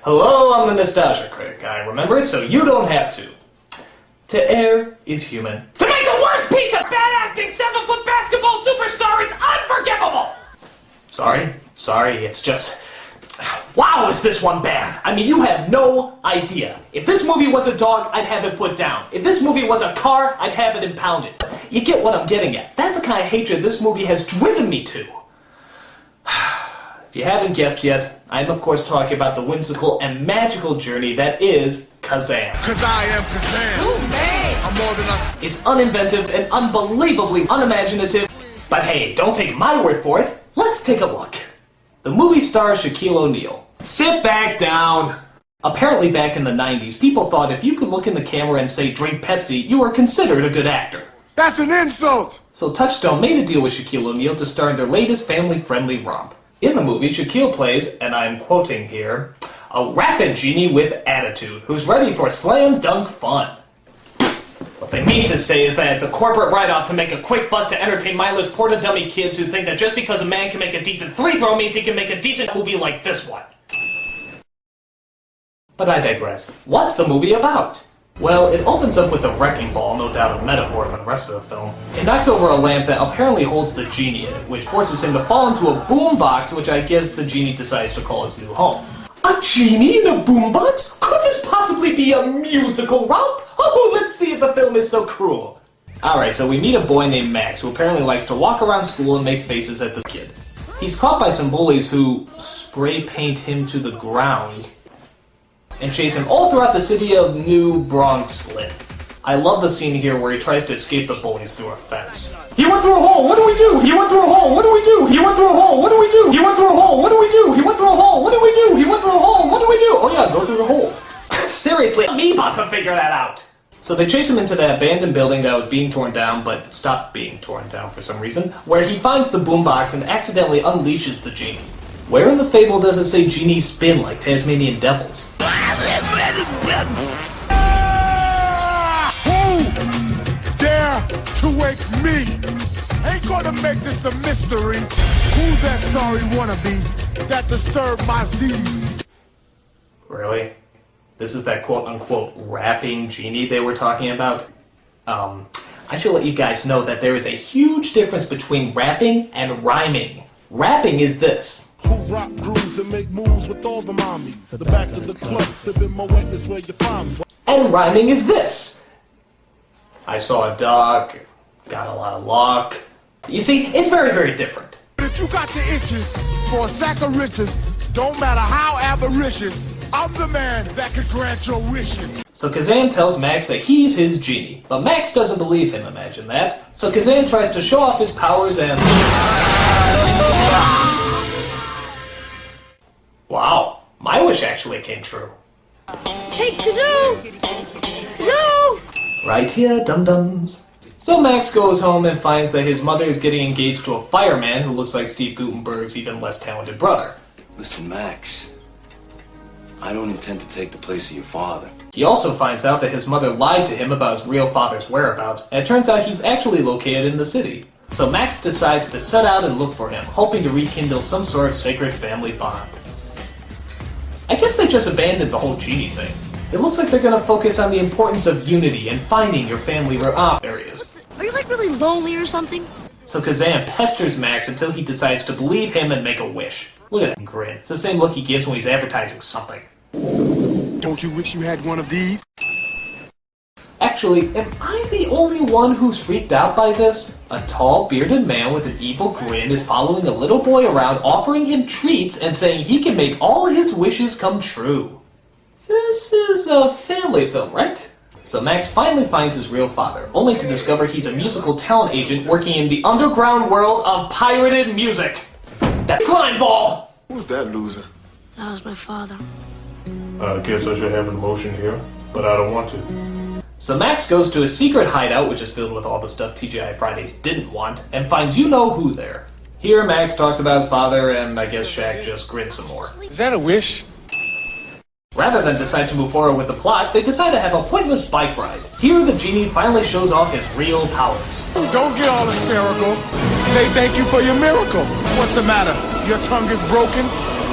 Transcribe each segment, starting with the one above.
Hello, I'm the Nostalgia Critic. I remember it so you don't have to. To err is human. To make the worst piece of bad acting 7-foot basketball superstar is unforgivable! Sorry, it's just... Wow, is this one bad? I mean, you have no idea. If this movie was a dog, I'd have it put down. If this movie was a car, I'd have it impounded. You get what I'm getting at. That's the kind of hatred this movie has driven me to. If you haven't guessed yet, I'm of course talking about the whimsical and magical journey that is Kazaam. Cause I am Kazaam. Ooh, man! I'm more than a... It's uninventive and unbelievably unimaginative, but hey, don't take my word for it. Let's take a look. The movie stars Shaquille O'Neal. Sit back down. Apparently back in the 90s, people thought if you could look in the camera and say drink Pepsi, you were considered a good actor. That's an insult! So Touchstone made a deal with Shaquille O'Neal to star in their latest family-friendly romp. In the movie, Shaquille plays, and I'm quoting here, a rapid genie with attitude who's ready for slam dunk fun. What they mean to say is that it's a corporate write-off to make a quick buck to entertain mindless porta-dummy kids who think that just because a man can make a decent free throw means he can make a decent movie like this one. But I digress. What's the movie about? Well, it opens up with a wrecking ball, no doubt a metaphor for the rest of the film. It knocks over a lamp that apparently holds the genie in it, which forces him to fall into a boombox, which I guess the genie decides to call his new home. A genie in a boombox? Could this possibly be a musical romp? Oh, let's see if the film is so cruel. Alright, so we meet a boy named Max, who apparently likes to walk around school and make faces at the kid. He's caught by some bullies who spray paint him to the ground and chase him all throughout the city of New Bronx-Lip. I love the scene here where he tries to escape the bullies through a fence. He went through a hole, what do we do? He went through a hole, what do we do? He went through a hole, what do we do? He went through a hole, what do we do? He went through a hole, what do we do? He went through a hole, what do we do? Oh yeah, go through the hole. Seriously, Amoeba could figure that out. So they chase him into that abandoned building that was being torn down, but stopped being torn down for some reason, where he finds the boombox and accidentally unleashes the genie. Where in the fable does it say genies spin like Tasmanian devils? Who dare to wake me? Ain't gonna make this a mystery. Who's that sorry wannabe that disturbed my Z's? Really? This is that quote-unquote rapping genie they were talking about? I should let you guys know that there is a huge difference between rapping and rhyming. Rapping is this. Who rock grooves and make moves with all the mommies. The back of the club, sipping my wet is where you find me. And rhyming is this. I saw a dog, got a lot of luck. You see, it's very, very different. But if you got the itches for a sack of riches, don't matter how avaricious, I'm the man that could grant your wishes. So Kazaam tells Max that he's his genie, but Max doesn't believe him, imagine that. So Kazaam tries to show off his powers and... Wow, my wish actually came true. Hey, Kazoo! Kazoo! Right here, dum-dums. So Max goes home and finds that his mother is getting engaged to a fireman who looks like Steve Guttenberg's even less talented brother. Listen, Max, I don't intend to take the place of your father. He also finds out that his mother lied to him about his real father's whereabouts, and it turns out he's actually located in the city. So Max decides to set out and look for him, hoping to rekindle some sort of sacred family bond. I guess they just abandoned the whole genie thing. It looks like they're gonna focus on the importance of unity and finding your family where there he is. Are you like really lonely or something? So Kazaam pesters Max until he decides to believe him and make a wish. Look at that grin. It's the same look he gives when he's advertising something. Don't you wish you had one of these? Actually, am I the only one who's freaked out by this? A tall, bearded man with an evil grin is following a little boy around, offering him treats and saying he can make all his wishes come true. This is a family film, right? So Max finally finds his real father, only to discover he's a musical talent agent working in the underground world of pirated music. That slime ball! Who's that loser? That was my father. I guess I should have an emotion here, but I don't want to. So Max goes to a secret hideout, which is filled with all the stuff TGI Fridays didn't want, and finds you-know-who there. Here, Max talks about his father, and I guess Shaq just grins some more. Is that a wish? Rather than decide to move forward with the plot, they decide to have a pointless bike ride. Here, the genie finally shows off his real powers. Don't get all hysterical. Say thank you for your miracle. What's the matter? Your tongue is broken?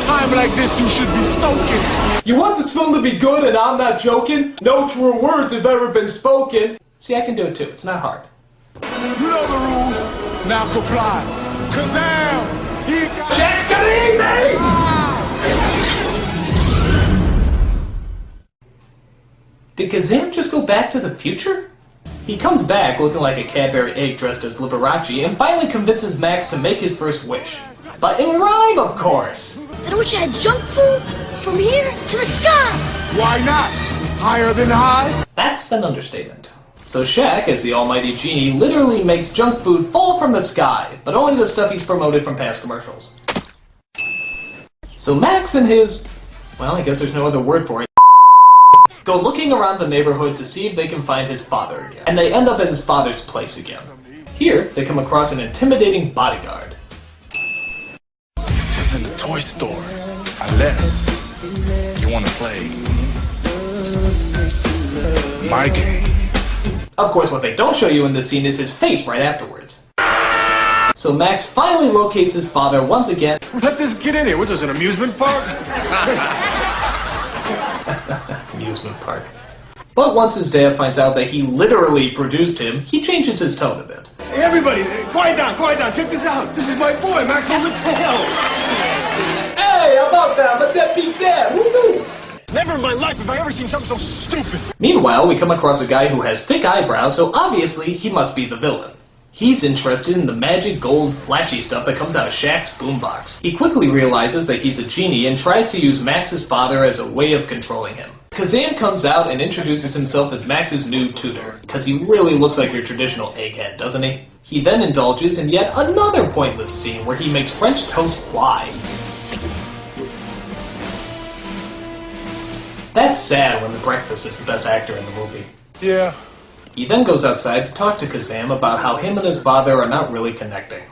Time like this, you should be stoking. You want this film to be good and I'm not joking? No true words have ever been spoken. See, I can do it too. It's not hard. You know the rules. Now comply. Kazaam! He got Jack's gonna eat me! Did Kazaam just go back to the future? He comes back looking like a Cadbury egg dressed as Liberace and finally convinces Max to make his first wish. But in rhyme, of course! I wish I had junk food from here to the sky! Why not? Higher than high? That's an understatement. So Shaq, as the almighty genie, literally makes junk food fall from the sky, but only the stuff he's promoted from past commercials. So Max and his... well, I guess there's no other word for it. Go looking around the neighborhood to see if they can find his father again. And they end up at his father's place again. Here, they come across an intimidating bodyguard. This isn't a toy store. Unless you want to play my game. Of course, what they don't show you in this scene is his face right afterwards. So Max finally locates his father once again. Let this get in here. What's this, an amusement park? Amusement park. But once his dad finds out that he literally produced him, he changes his tone a bit. Hey, everybody, quiet down. Check this out. This is my boy, Maxwell Mateo. Hey, how about that? Let that be dad. Woo-hoo! Never in my life have I ever seen something so stupid. Meanwhile, we come across a guy who has thick eyebrows, so obviously he must be the villain. He's interested in the magic, gold, flashy stuff that comes out of Shaq's boombox. He quickly realizes that he's a genie and tries to use Max's father as a way of controlling him. Kazaam comes out and introduces himself as Max's new tutor, because he really looks like your traditional egghead, doesn't he? He then indulges in yet another pointless scene where he makes French toast fly. That's sad when the breakfast is the best actor in the movie. Yeah. He then goes outside to talk to Kazaam about how him and his father are not really connecting.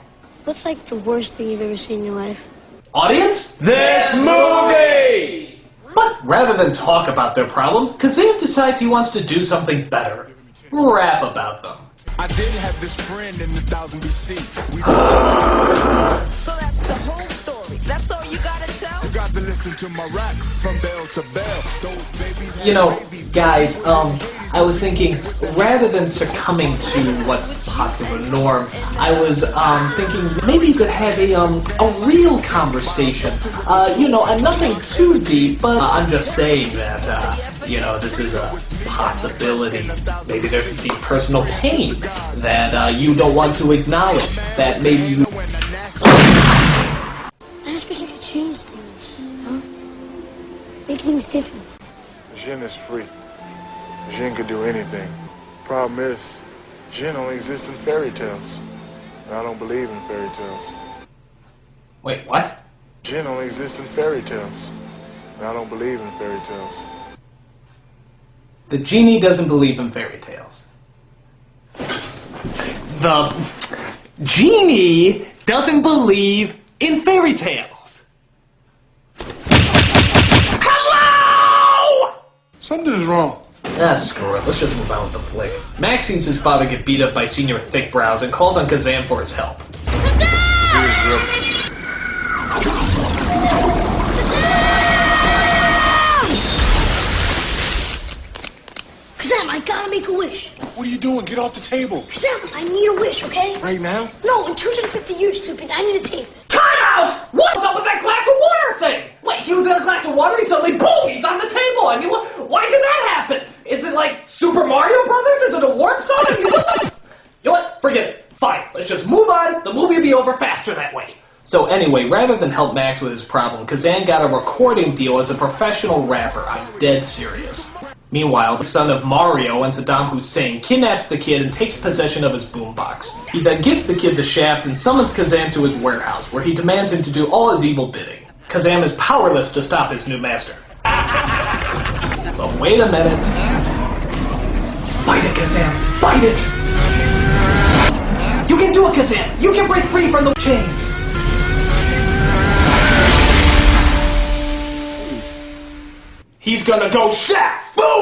What's like the worst thing you've ever seen in your life? Audience? This movie! But rather than talk about their problems, Kazaam decides he wants to do something better. Rap about them. I did have this friend in 1000 BC. So that's the whole story. That's all you gotta tell? You got to listen to my rap from bell to bell. Those babies. You know, guys, I was thinking, rather than succumbing to what's popular norm, I was thinking maybe you could have a real conversation. You know, and nothing too deep, but I'm just saying that, you know, this is a possibility. Maybe there's a deep personal pain that you don't want to acknowledge. That maybe you... I just wish I could change things, huh? Make things different. Jinn is free. Jinn could do anything. Problem is, Jinn only exists in fairy tales. And I don't believe in fairy tales. Wait, what? Jinn only exists in fairy tales. And I don't believe in fairy tales. The genie doesn't believe in fairy tales. The genie doesn't believe in fairy tales. Hello! Something is wrong. Ah, screw it. Let's just move on with the flick. Max sees his father get beat up by Senior Thick Brows and calls on Kazaam for his help. Kazaam, I gotta make a wish. What are you doing? Get off the table. Kazaam, I need a wish, okay? Right now? No, in 250 years, stupid. I need a table. Time out! What's up with that glass of water thing? Wait, he was in a glass of water, he suddenly, boom, he's on the table. I mean, why did that happen? Is it like Super Mario Brothers? Is it a warp zone? I mean, what the... You know what? Forget it. Fine, let's just move on. The movie will be over faster that way. So anyway, rather than help Max with his problem, Kazaam got a recording deal as a professional rapper. I'm dead serious. Meanwhile, the son of Mario and Saddam Hussein kidnaps the kid and takes possession of his boombox. He then gives the kid the shaft and summons Kazaam to his warehouse, where he demands him to do all his evil bidding. Kazaam is powerless to stop his new master. But wait a minute. Bite it, Kazaam! Bite it! You can do it, Kazaam! You can break free from the chains! He's gonna go Shaq! Boom!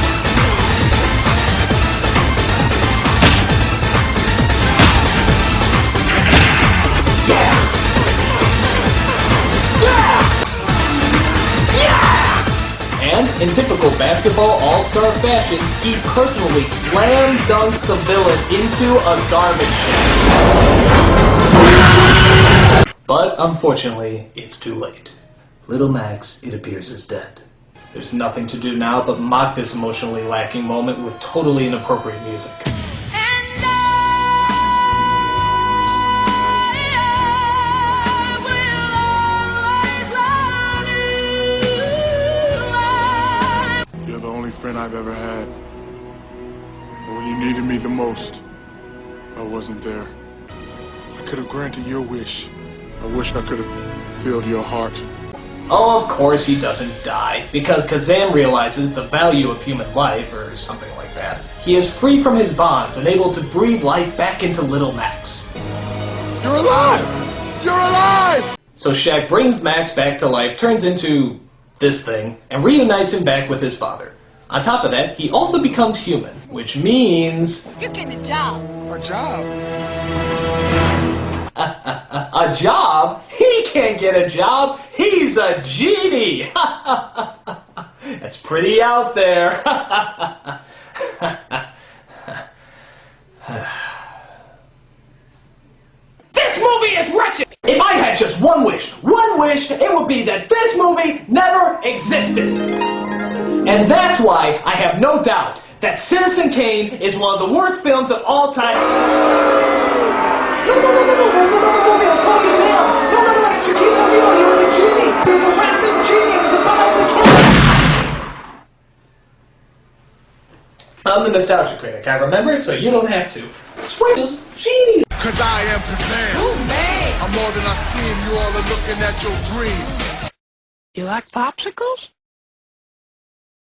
Yeah! Yeah! Yeah! And In typical basketball all-star fashion, he personally slam dunks the villain into a garbage can. But unfortunately, it's too late. Little Max, it appears, is dead. There's nothing to do now but mock this emotionally lacking moment with totally inappropriate music. You're the only friend I've ever had. And when you needed me the most, I wasn't there. I could have granted your wish. I wish I could have filled your heart. Oh, of course he doesn't die, because Kazaam realizes the value of human life, or something like that. He is free from his bonds and able to breathe life back into Little Max. You're alive! You're alive! So Shaq brings Max back to life, turns into this thing, and reunites him back with his father. On top of that, he also becomes human, which means... You're getting a job. A job? A job? He can't get a job. He's a genie. That's pretty out there. This movie is wretched. If I had just one wish, it would be that this movie never existed. And that's why I have no doubt that Citizen Kane is one of the worst films of all time. No, there's another movie, it was called Kazaam. No, Shaquille O'Neal, he was a genie. He was a rapping genie, it was about the kid. I'm the nostalgia critic, I remember, so you don't have to. Sprinkles, genie. Cause I am Kazaam. Ooh, man. I'm more than I seem, you all are looking at your dream. You like popsicles?